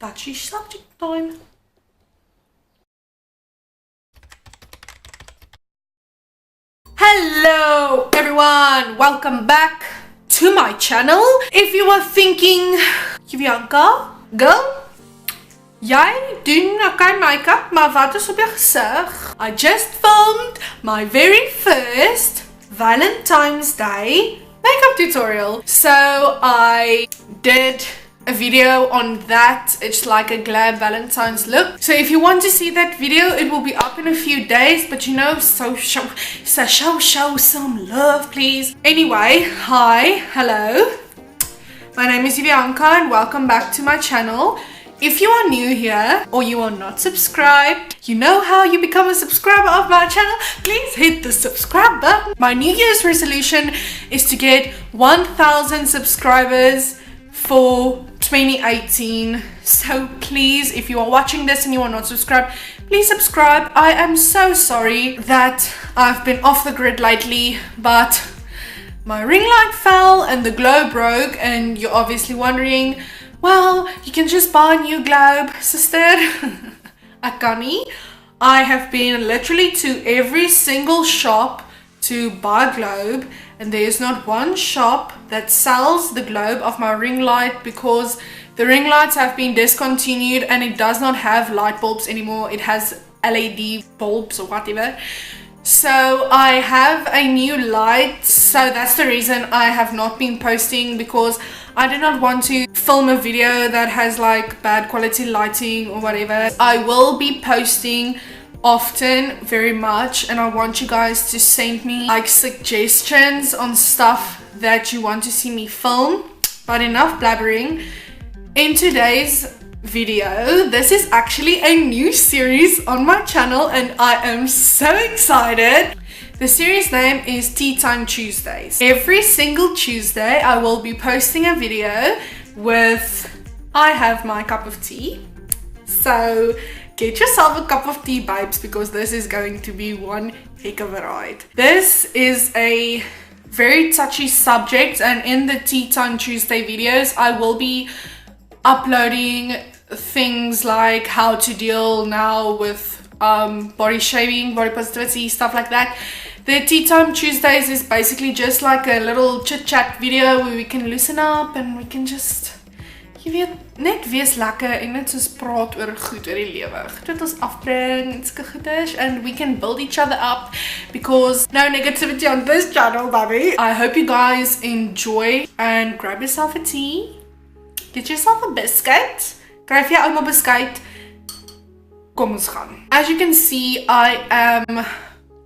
touchy subject time. Hello everyone, welcome back to my channel. If you are thinking, Yuvianca, girl, jy doen okay makeup, maar wat is op jou gesig? I just filmed my very first Valentine's Day makeup tutorial. So I did a video on that. It's like a glam Valentine's look. So if you want to see that video, it will be up in a few days, but you know, so show some love, please. Anyway, hi, hello. My name is Yuvianca and welcome back to my channel. If you are new here or you are not subscribed, you know how you become a subscriber of my channel. Please hit the subscribe button. My New Year's resolution is to get 1,000 subscribers for 2018. So please, if you are watching this and you are not subscribed, please subscribe. I am so sorry that I've been off the grid lately, but my ring light fell and the globe broke, and you're obviously wondering, well, you can just buy a new globe, sister. Akani, I have been literally to every single shop to buy a globe, and there is not one shop that sells the globe of my ring light because the ring lights have been discontinued and it does not have light bulbs anymore. It has LED bulbs or whatever. So I have a new light, so that's the reason I have not been posting, because I do not want to film a video that has like bad quality lighting or whatever. I will be posting often, very much, and I want you guys to send me like suggestions on stuff that you want to see me film. But enough blabbering. In today's video, this is actually a new series on my channel and I am so excited. The series name is Tea Time Tuesdays. Every single Tuesday I will be posting a video with I have my cup of tea. So get yourself a cup of tea, babes, because this is going to be one heck of a ride. This is a very touchy subject, and in the Tea Time Tuesday videos I will be uploading things like how to deal now with body shaming, body positivity, stuff like that. The Tea Time Tuesdays is basically just like a little chit chat video where we can loosen up and we can just, jy weet, net wees lekker en net soos praat oor goed oor die lewe. Goed wat ons afbring en sulke goeders, and we can build each other up because no negativity on this channel, baby. I hope you guys enjoy and grab yourself a tea. Get yourself a biscuit. Krijg jy ouma biscuit. Kom ons gaan. As you can see, I am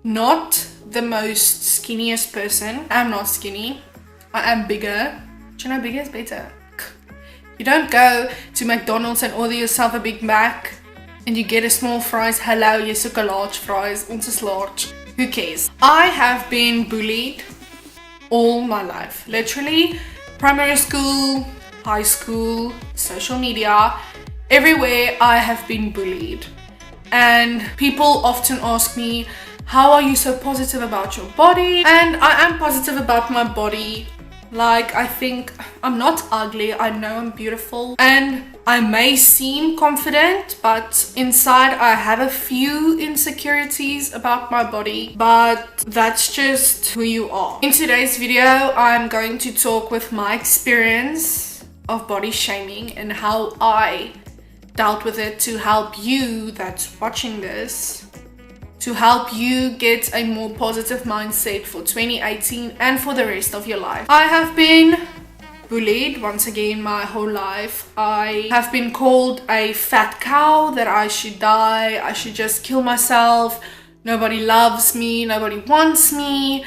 not the most skinniest person. I'm not skinny. I am bigger. Do you know bigger is better? You don't go to McDonald's and order yourself a Big Mac and you get a small fries. Hello, jy soek 'n large fries. Ons is large. Who cares? I have been bullied all my life. Literally, primary school, high school, social media, everywhere I have been bullied. And people often ask me, how are you so positive about your body? And I am positive about my body. Like, I think I'm not ugly, I know I'm beautiful, and I may seem confident, but inside I have a few insecurities about my body, but that's just who you are. In today's video, I'm going to talk with my experience of body shaming and how I dealt with it to help you that's watching this, to help you get a more positive mindset for 2018 and for the rest of your life. I have been bullied once again my whole life. I have been called a fat cow, that I should die, I should just kill myself, nobody loves me, nobody wants me.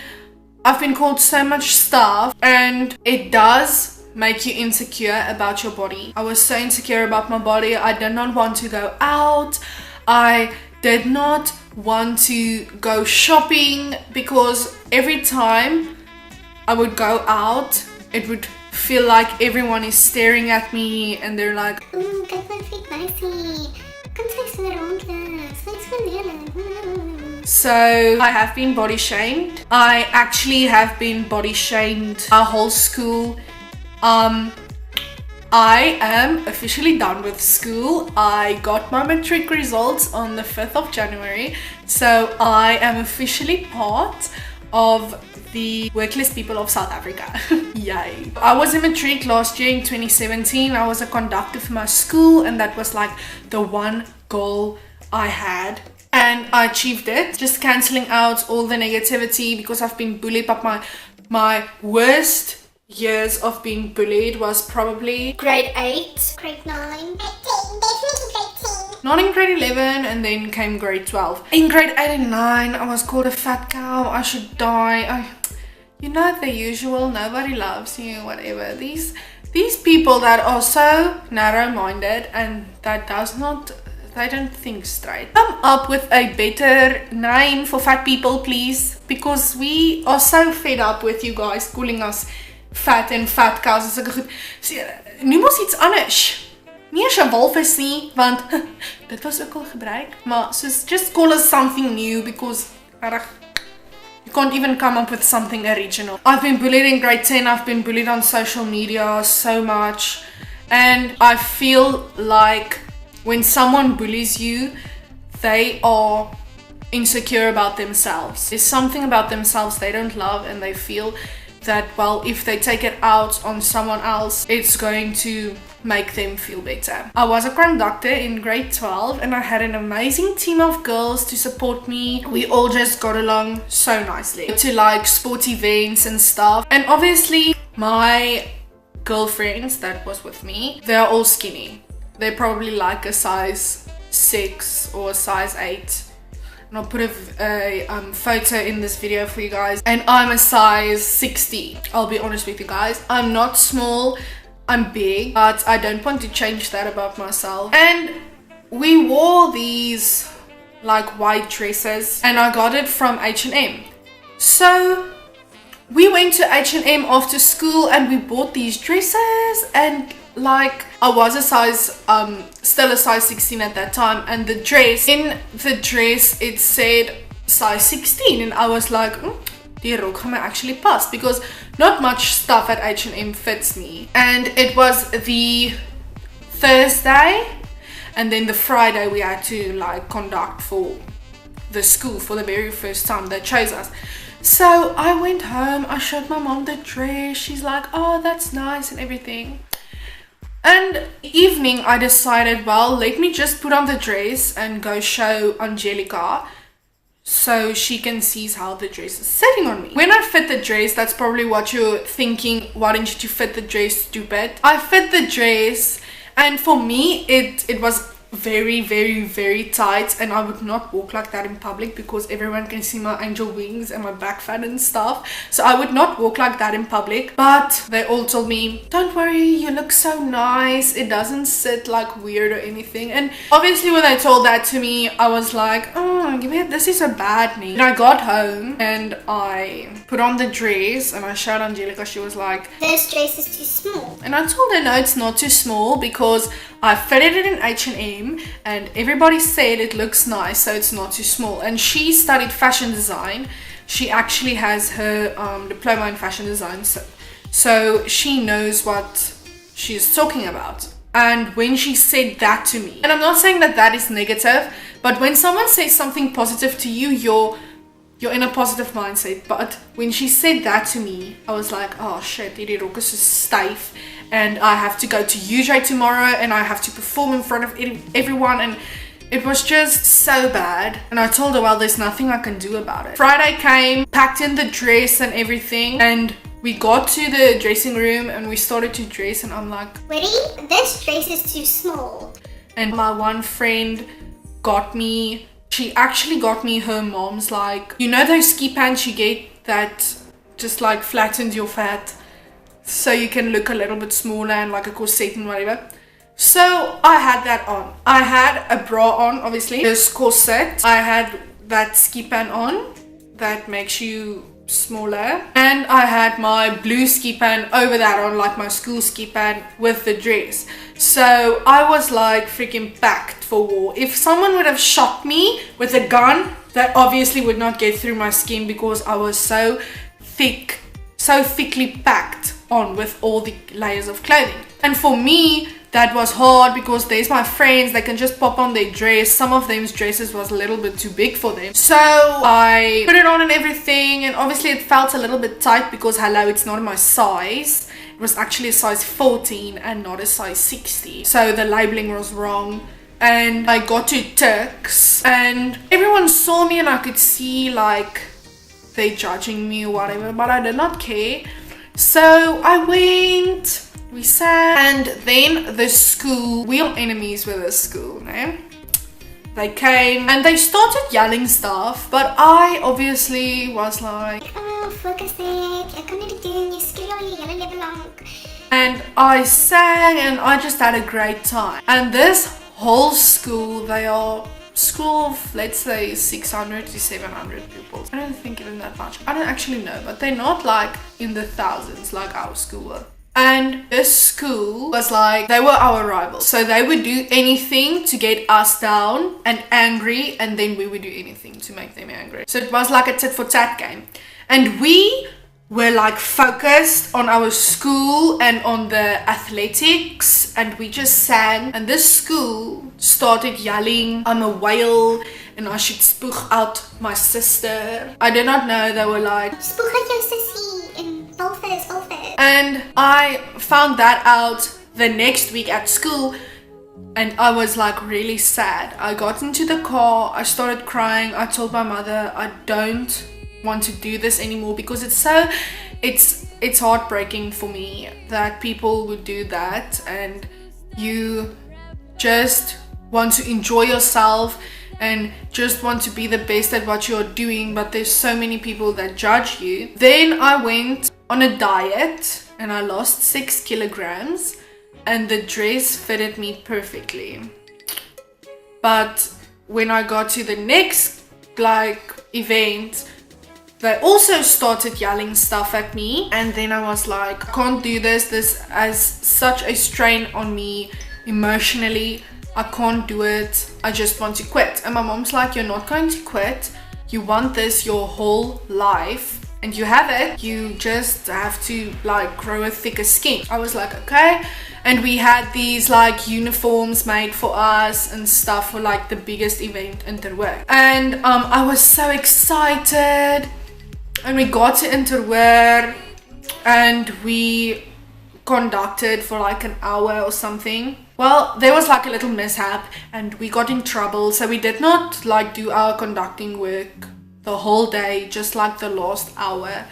I've been called so much stuff, and it does make you insecure about your body. I was so insecure about my body. I did not want to go out. I did not want to go shopping because every time I would go out, it would feel like everyone is staring at me and they're like, so I have been body shamed. I actually have been body shamed our whole school. I am officially done with school. I got my matric results on the 5th of January. So I am officially part of the workless people of South Africa. Yay. I was in matric last year in 2017. I was a conductor for my school, and that was like the one goal I had. And I achieved it. Just cancelling out all the negativity because I've been bullied, but my worst years of being bullied was probably grade 8, grade 9, grade 10, definitely grade 10. Not in grade 11, and then came grade 12. In grade 8 and 9, I was called a fat cow. I should die. You know, the usual, nobody loves you, whatever. These people that are so narrow-minded and that they don't think straight. Come up with a better name for fat people, please, because we are so fed up with you guys calling us fat en fat cows en sulke goed. Noem ons iets anders. Nie as 'n walvis nie, want dit was ook al gebruik, maar soos just call us something new, because you can't even come up with something original. I've been bullied in grade 10, I've been bullied on social media so much, and I feel like when someone bullies you, they are insecure about themselves. There's something about themselves they don't love, and they feel that, well, if they take it out on someone else, it's going to make them feel better. I was a conductor in grade 12, and I had an amazing team of girls to support me. We all just got along so nicely to like sport events and stuff. And obviously my girlfriends that was with me, they're all skinny. They're probably like a size 6 or a size 8. And I'll put a photo in this video for you guys. And I'm a size 60. I'll be honest with you guys. I'm not small, I'm big, but I don't want to change that about myself. And we wore these like white dresses, and I got it from H&M. So we went to H&M after school and we bought these dresses, and like I was a size still a size 16 at that time, and in the dress it said size 16, and I was like, die rok gaan my actually pas, because not much stuff at H&M fits me. And it was the Thursday, and then the Friday we had to like conduct for the school for the very first time. They chose us. So I went home, I showed my mom the dress. She's like, oh, that's nice and everything. And evening I decided, well, let me just put on the dress and go show Angelica so she can see how the dress is sitting on me. When I fit the dress, that's probably what you're thinking, why didn't you fit the dress, stupid? I fit the dress, and for me it was very, very, very tight, and I would not walk like that in public because everyone can see my angel wings and my back fat and stuff. So I would not walk like that in public, but they all told me, don't worry, you look so nice, it doesn't sit like weird or anything. And obviously when they told that to me, I was like, oh, this is a bad name. And I got home and I put on the dress and I showed Angelica. She was like, this dress is too small. And I told her, no, it's not too small, because I fitted it in H&M and everybody said it looks nice, so it's not too small. And she studied fashion design. She actually has her diploma in fashion design, so she knows what she's talking about. And when she said that to me, and I'm not saying that that is negative, but when someone says something positive to you, you're in a positive mindset. But when she said that to me, I was like, oh shit, hierdie rok is so styf, and I have to go to UJ tomorrow and I have to perform in front of everyone, and it was just so bad. And I told her, well, there's nothing I can do about it. Friday came, packed in the dress and everything, and we got to the dressing room and we started to dress, and I'm like, ready? This dress is too small. And my one friend she actually got me her mom's, like, you know those ski pants you get that just like flattens your fat so you can look a little bit smaller, and like a corset and whatever. So I had that on. I had a bra on, obviously, this corset. I had that ski pant on that makes you smaller, and I had my blue ski pant over that on, like my school ski pant with the dress. So I was like freaking packed for war. If someone would have shot me with a gun, that obviously would not get through my skin because I was so thickly packed on with all the layers of clothing. And for me, that was hard because there's my friends, they can just pop on their dress. Some of them's dresses was a little bit too big for them. So I put it on and everything, and obviously it felt a little bit tight because hello, it's not my size. It was actually a size 14 and not a size 60. So the labeling was wrong. And I got to Turks and everyone saw me and I could see like they judging me or whatever, but I did not care. So I went, we sang, and then the school, we are enemies with the school, no? They came and they started yelling stuff, but I obviously was like, oh, focus it, ek kan nie dit doen, jy skree al jou hele lewe lank. And I sang and I just had a great time. And this whole school, they are school of, let's say, 600 to 700 pupils. I don't think even that much. I don't actually know, but they're not like in the thousands like our school were. And this school was like, they were our rivals. So they would do anything to get us down and angry, and then we would do anything to make them angry. So it was like a tit for tat game. And we were like focused on our school and on the athletics, and we just sang. And this school started yelling, I'm a whale and I should spook out my sister. I did not know, they were like, Spook uit jou sissie en walvis. and I found that out the next week at school, and I was like really sad. I got into the car, I started crying. I told my mother I don't want to do this anymore because it's heartbreaking for me that people would do that, and you just want to enjoy yourself and just want to be the best at what you're doing, but there's so many people that judge you. Then I went on a diet and I lost 6 kilograms and the dress fitted me perfectly. But when I got to the next event, they also started yelling stuff at me, and then I was like, I can't do this has such a strain on me emotionally. I can't do it. I just want to quit. And my mom's like, you're not going to quit. You want this your whole life and you have it. You just have to grow a thicker skin. I was like, okay. And we had these uniforms made for us and stuff for the biggest event in Terwerk. And I was so excited. And we got to Terwerk and we conducted for an hour or something. Well, there was a little mishap and we got in trouble, so we did not do our conducting work the whole day, just the last hour.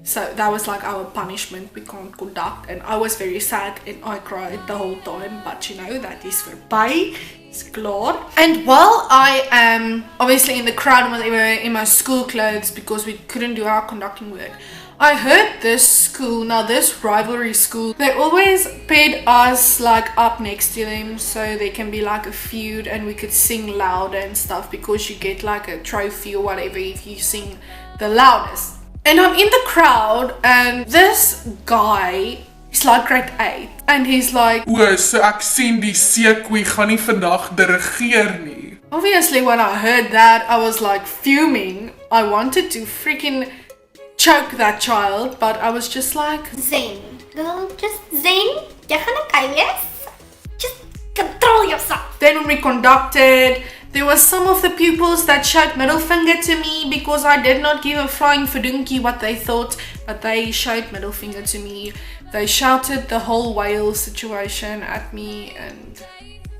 So that was our punishment. We can't conduct, and I was very sad and I cried the whole time, but that is verby. It's klaar. And while I am obviously in the crowd, we were in my school clothes because we couldn't do our conducting work, I heard this school, now this rivalry school, they always paired us up next to them so there can be a feud and we could sing louder and stuff, because you get a trophy or whatever if you sing the loudest. And I'm in the crowd and this guy is grade 8 and he's like, O, so ek sien die seekoe gaan nie vandag dirigeer nie. Obviously when I heard that, I was fuming. I wanted to freaking choke that child, but I was just Zen, girl, just zen. Jy gaan okay wees. Just control yourself. Then when we conducted, there was some of the pupils that showed middle finger to me because I did not give a flying verdunkie what they thought, but they showed middle finger to me. They shouted the whole whale situation at me and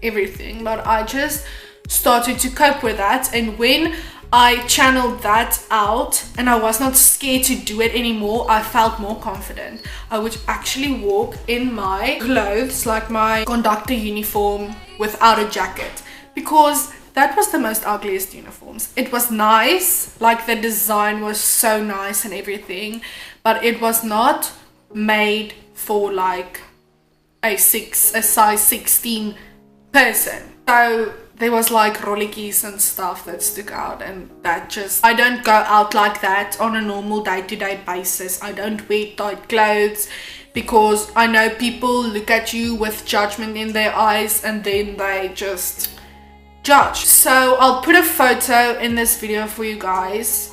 everything, but I just started to cope with that. And when I channeled that out and I was not scared to do it anymore, I felt more confident. I would actually walk in my clothes, my conductor uniform, without a jacket, because that was the most ugliest uniforms. It was nice, the design was so nice and everything, but it was not made for a size 16 person. So there was rollikies and stuff that stuck out, and that just, I don't go out like that on a normal day-to-day basis. I don't wear tight clothes because I know people look at you with judgment in their eyes and then they just judge. So I'll put a photo in this video for you guys.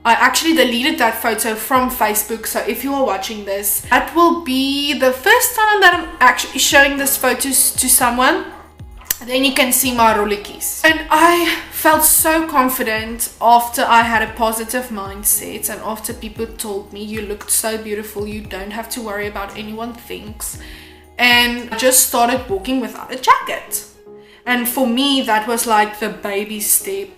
I actually deleted that photo from Facebook, so if you are watching this, that will be the first time that I'm actually showing this photos to someone. Then you can see my rolletjies. And I felt so confident after I had a positive mindset and after people told me, you looked so beautiful, you don't have to worry about anyone thinks. And I just started walking without a jacket. And for me, that was like the baby step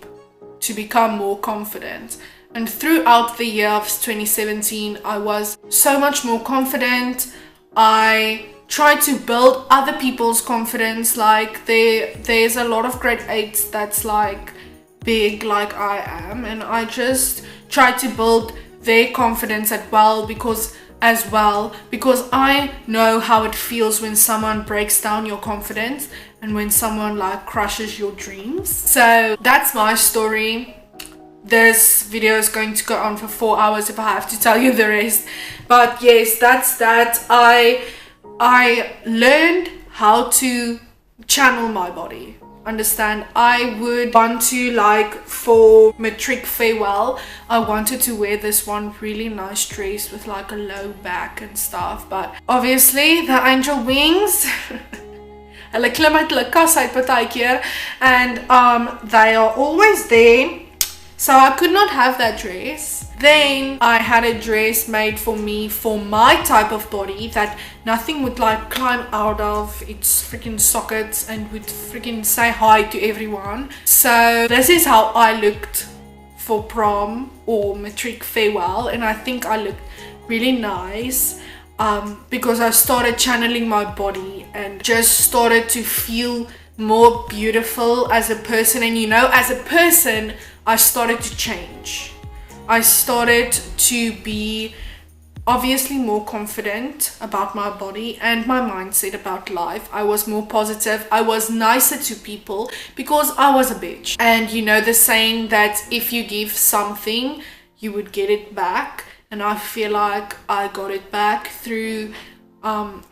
to become more confident. And throughout the year of 2017, I was so much more confident. I tried to build other people's confidence. Like there's a lot of grade 8s that's like big like I am, and I just tried to build their confidence because I know how it feels when someone breaks down your confidence and when someone like crushes your dreams. So that's my story. This video is going to go on for 4 hours if I have to tell you the rest. But yes, that's that. I learned how to channel my body. Understand? I would want to, like, for matric farewell, I wanted to wear this one really nice dress with like a low back and stuff. But obviously the angel wings hulle klim uit hulle kas uit partykeer, and they are always there. So I could not have that dress. Then I had a dress made for me for my type of body that nothing would like climb out of its freaking sockets and would freaking say hi to everyone. So this is how I looked for prom or matric farewell, and I think I looked really nice because I started channeling my body and just started to feel more beautiful as a person. And you know, as a person, I started to change. I started to be obviously more confident about my body and my mindset about life. I was more positive. I was nicer to people because I was a bitch. And you know the saying that if you give something, you would get it back. And I feel like I got it back through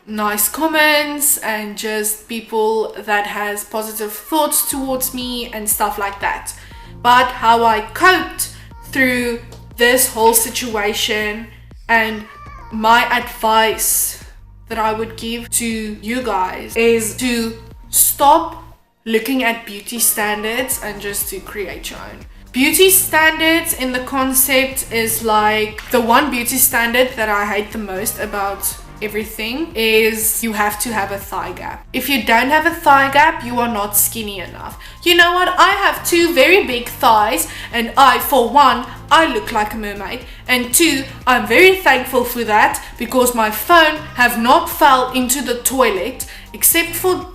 nice comments and just people that has positive thoughts towards me and stuff like that. But how I coped through this whole situation, and my advice that I would give to you guys is to stop looking at beauty standards and just to create your own. Beauty standards in the concept is like, the one beauty standard that I hate the most about everything is you have to have a thigh gap. If you don't have a thigh gap, you are not skinny enough. You know what? I have 2 very big thighs, and for one, I look like a mermaid, and 2, I'm very thankful for that because my phone have not fell into the toilet except for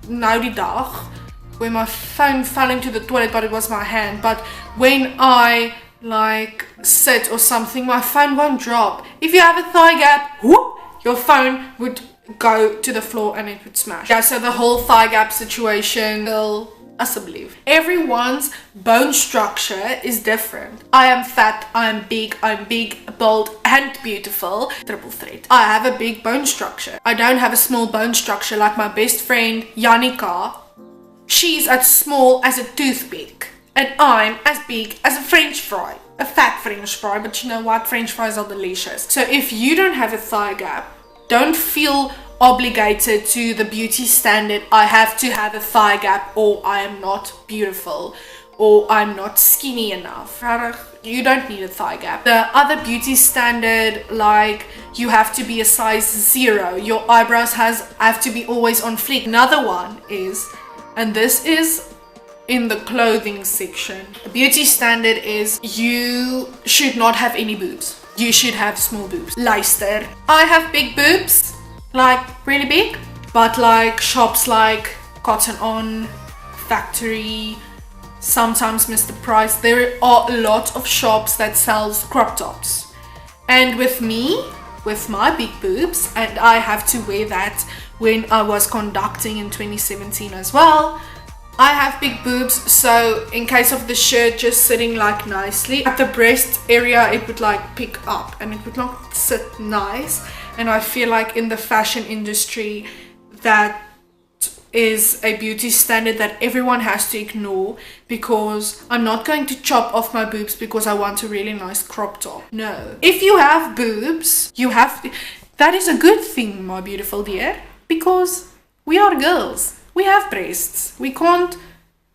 nou die dag where my phone fell into the toilet, but it was my hand. But when I like sit or something, my phone won't drop. If you have a thigh gap, whoop, your phone would go to the floor and it would smash. Yeah, so the whole thigh gap situation will believe. Everyone's bone structure is different. I am fat, I'm big, bold and beautiful. Triple threat. I have a big bone structure. I don't have a small bone structure like my best friend Janika. She's as small as a toothpick. And I'm as big as a French fry. A fat French fry, but you know what? French fries are delicious. So if you don't have a thigh gap, don't feel obligated to the beauty standard. I have to have a thigh gap or I am not beautiful or I'm not skinny enough. You don't need a thigh gap. The other beauty standard, like you have to be a size 0. Your eyebrows have to be always on fleek. Another one is, and this is in the clothing section, the beauty standard is you should not have any boobs. You should have small boobs. Luister, I have big boobs, like really big, but like shops like Cotton On, Factory, sometimes Mr. Price, there are a lot of shops that sells crop tops. And with me, with my big boobs, and I have to wear that when I was conducting in 2017 as well, I have big boobs, so in case of the shirt just sitting like nicely at the breast area, it would like pick up and it would not sit nice. And I feel like in the fashion industry that is a beauty standard that everyone has to ignore, because I'm not going to chop off my boobs because I want a really nice crop top. No. If you have boobs, you have to, that is a good thing, my beautiful dear, because we are girls. We have breasts. We can't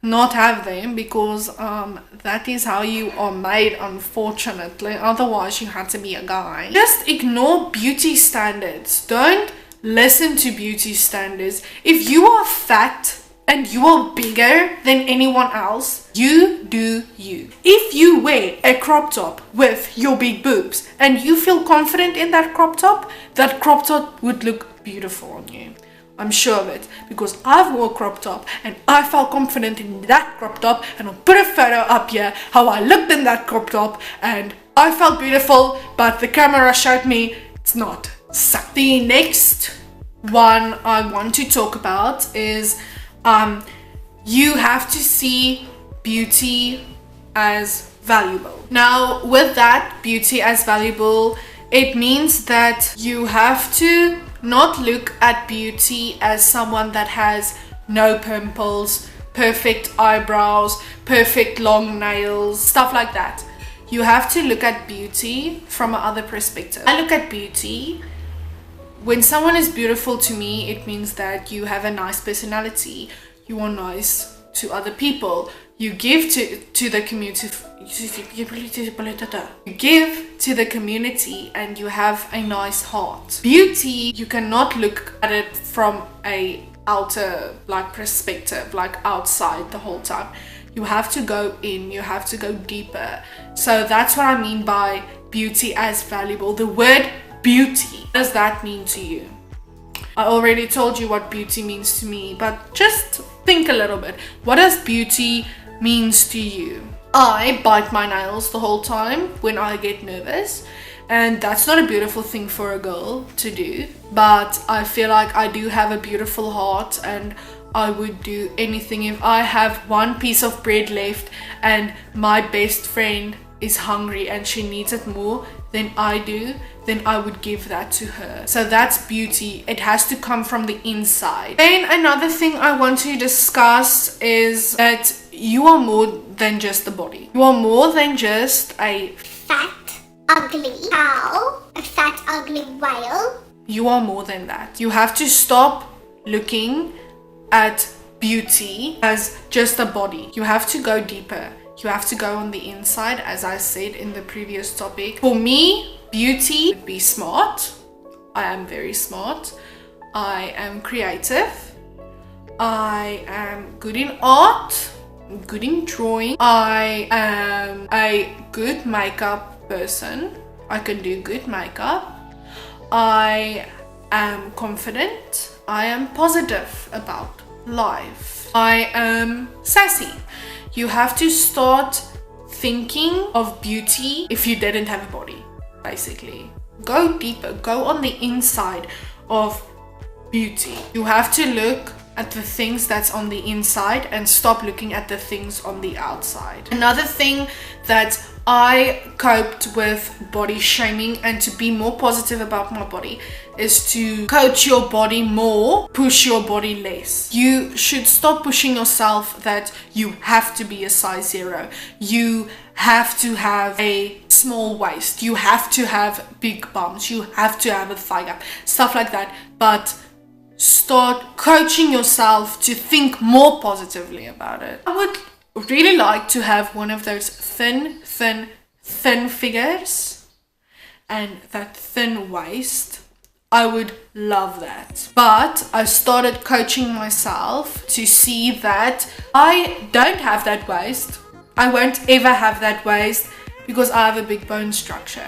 not have them because that is how you are made, unfortunately. Otherwise you had to be a guy. Just ignore beauty standards. Don't listen to beauty standards. If you are fat and you are bigger than anyone else, you do you. If you wear a crop top with your big boobs and you feel confident in that crop top would look beautiful on you. I'm sure of it, because I've worn a crop top and I felt confident in that crop top, and I'll put a photo up here how I looked in that crop top and I felt beautiful, but the camera showed me it's not. So the next one I want to talk about is you have to see beauty as valuable. Now, with that, beauty as valuable, it means that you have to not look at beauty as someone that has no pimples, perfect eyebrows, perfect long nails, stuff like that. You have to look at beauty from another perspective. I look at beauty, when someone is beautiful to me, it means that you have a nice personality, you are nice to other people, you give to the community, you give to the community, and you have a nice heart. Beauty, you cannot look at it from a outer perspective, like outside the whole time. You have to go in, you have to go deeper. So that's what I mean by beauty as valuable. The word beauty, what does that mean to you? I already told you what beauty means to me, but just think a little bit. What does beauty means to you? I bite my nails the whole time when I get nervous, and that's not a beautiful thing for a girl to do, but I feel like I do have a beautiful heart, and I would do anything. If I have one piece of bread left and my best friend is hungry and she needs it more than I do, then I would give that to her. So that's beauty. It has to come from the inside. Then another thing I want to discuss is that you are more than just the body. You are more than just a fat, ugly cow, a fat, ugly whale. You are more than that. You have to stop looking at beauty as just a body. You have to go deeper. You have to go on the inside, as I said in the previous topic. For me, beauty would be smart. I am very smart. I am creative. I am good in art, good in drawing. I am a good makeup person. I can do good makeup. I am confident. I am positive about life. I am sassy. You have to start thinking of beauty if you didn't have a body, basically. Go deeper, go on the inside of beauty. You have to look at the things that's on the inside and stop looking at the things on the outside. Another thing that I coped with body shaming and to be more positive about my body is to coach your body more, push your body less. You should stop pushing yourself that you have to be a size 0. You have to have a small waist. You have to have big bums. You have to have a thigh gap. Stuff like that. But start coaching yourself to think more positively about it. I would really like to have one of those thin figures and that thin waist. I would love that. But I started coaching myself to see that I don't have that waist. I won't ever have that waist because I have a big bone structure.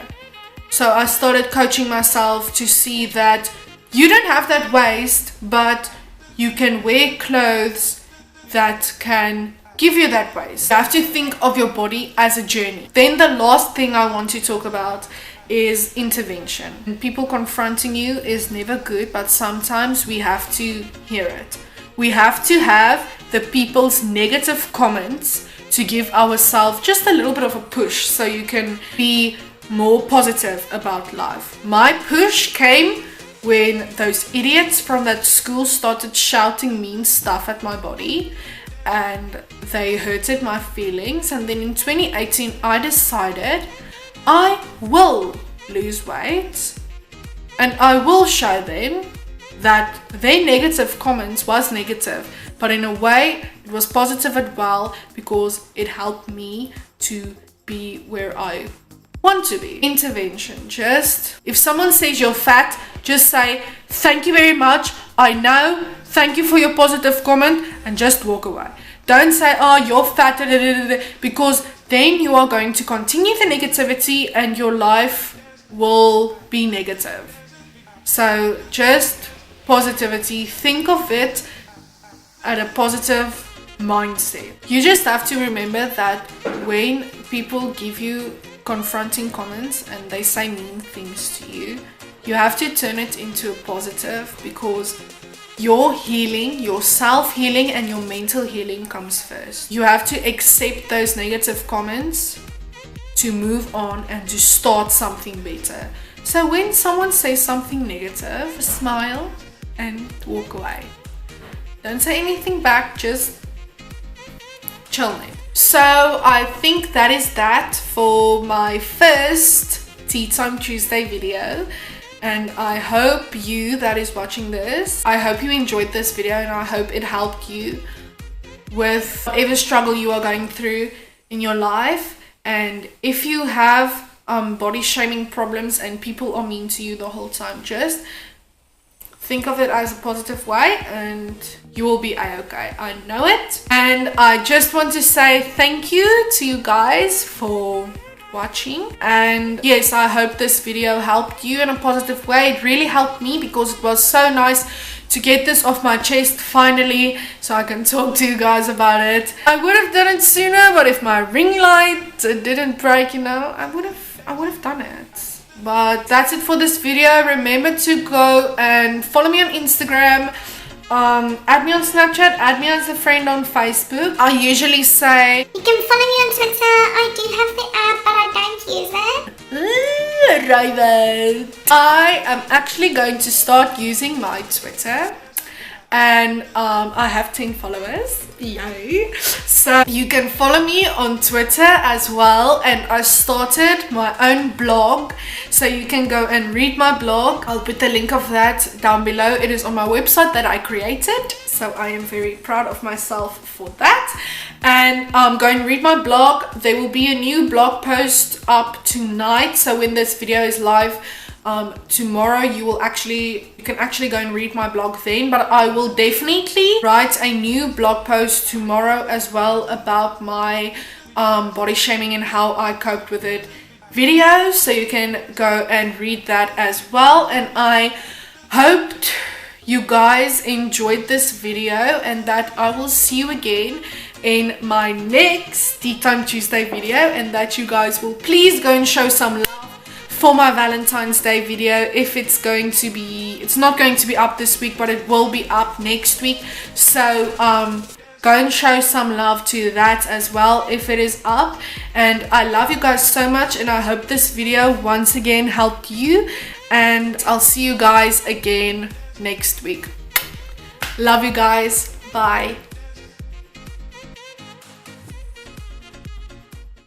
So I started coaching myself to see that you don't have that waist, but you can wear clothes that can give you that waist. You have to think of your body as a journey. Then the last thing I want to talk about is intervention. And people confronting you is never good, but sometimes we have to hear it. We have to have the people's negative comments to give ourselves just a little bit of a push so you can be more positive about life. My push came when those idiots from that school started shouting mean stuff at my body and they hurted my feelings. And then in 2018 I decided I will lose weight and I will show them that their negative comments was negative, but in a way it was positive as well, because it helped me to be where I want to be. Intervention. Just if someone says you're fat, just say thank you very much, I know, thank you for your positive comment, and just walk away. Don't say, oh, you're fat, because then you are going to continue the negativity and your life will be negative. So just positivity, think of it at a positive mindset. You just have to remember that when people give you confronting comments and they say mean things to you, you have to turn it into a positive, because your healing, your self-healing and your mental healing comes first. You have to accept those negative comments to move on and to start something better. So when someone says something negative, smile and walk away. Don't say anything back, just chill it. So I think that is that for my first Tea Time Tuesday video. And I hope you that is watching this, I hope you enjoyed this video and I hope it helped you with whatever struggle you are going through in your life. And if you have body shaming problems and people are mean to you the whole time, just think of it as a positive way and you will be a-okay. I know it. And I just want to say thank you to you guys for watching. And yes, I hope this video helped you in a positive way. It really helped me because it was so nice to get this off my chest finally, so I can talk to you guys about it. I would have done it sooner, but if my ring light didn't break, you know, I would have done it. But that's it for this video. Remember to go and follow me on Instagram, add me on Snapchat, add me as a friend on Facebook. I usually say You can follow me on Twitter. I do have the app, but I don't use it. Raven. I am actually going to start using my Twitter, and I have 10 followers. Yay! So you can follow me on Twitter as well, and I started my own blog, so you can go and read my blog. I'll put the link of that down below. It is on my website that I created, so I am very proud of myself for that. And go and read my blog. There will be a new blog post up tonight, so when this video is live tomorrow, you can actually go and read my blog then. But I will definitely write a new blog post tomorrow as well about my body shaming and how I coped with it videos, so you can go and read that as well. And I hoped you guys enjoyed this video and that I will see you again in my next Tea Time Tuesday video, and that you guys will please go and show some love for my Valentine's Day video. If it's not going to be up this week, but it will be up next week, so go and show some love to that as well if it is up. And I love you guys so much, and I hope this video once again helped you, and I'll see you guys again next week. Love you guys. Bye.